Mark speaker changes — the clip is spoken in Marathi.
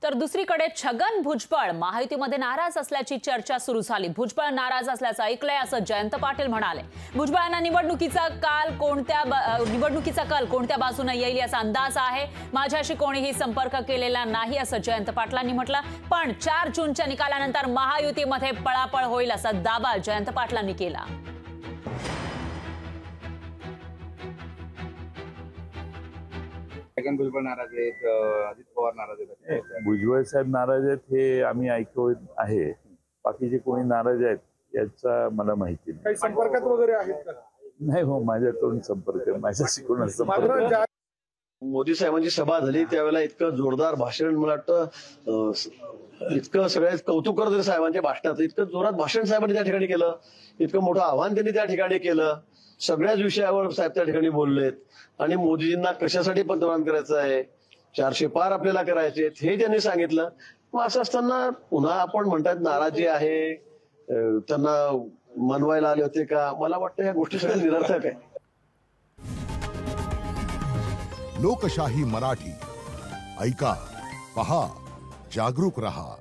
Speaker 1: तर दुसरीकडे छगन भुजबळ महायुतीमध्ये नाराज असल्याची चर्चा सुरू झाली। भुजबळ नाराज असल्याचं ऐकलंय असं जयंत पाटील म्हणाले। भुजबळांना निवडणुकीचा कल कोणत्या बाजूने येईल याचा अंदाज आहे। माझ्याशी कोणीही संपर्क केलेला नाही असं जयंत पाटलांनी म्हटलं। पण 4 जूनच्या निकालानंतर महायुतीमध्ये पळापळ होईल असा दावा जयंत पाटलांनी केला।
Speaker 2: छगन भुजबळ नाराज आहेत, अजित पवार नाराज आहेत।
Speaker 3: भुजबळ साहेब नाराज आहेत हे आम्ही ऐकत आहे। बाकीचे कोणी नाराज आहेत याचा मला माहिती नाही।
Speaker 4: काही संपर्कात वगैरे आहेत का?
Speaker 3: नाही हो, माझ्याकडून संपर्क माझ्याशी कोणाचा संपर्क।
Speaker 5: मोदी साहेबांची सभा झाली त्यावेळेला इतकं जोरदार भाषण, मला वाटतं इतकं सगळ्यात कौतुक करत होते साहेबांच्या भाषणात। इतकं जोरात भाषण साहेबांनी त्या ठिकाणी केलं, इतकं मोठं आव्हान त्यांनी त्या ठिकाणी केलं। सगळ्याच विषयावर साहेब त्या ठिकाणी बोललेत आणि मोदीजींना कशासाठी पंतप्रधान करायचं आहे, 400 पार आपल्याला करायचे हे त्यांनी सांगितलं। मग असं असताना पुन्हा आपण म्हणतात नाराजी आहे, त्यांना मनवायला आले होते का? मला वाटतं या गोष्टी सगळ्या निरर्थक आहे।
Speaker 6: लोकशाही मराठी ऐका, पहा, जागरूक रहा।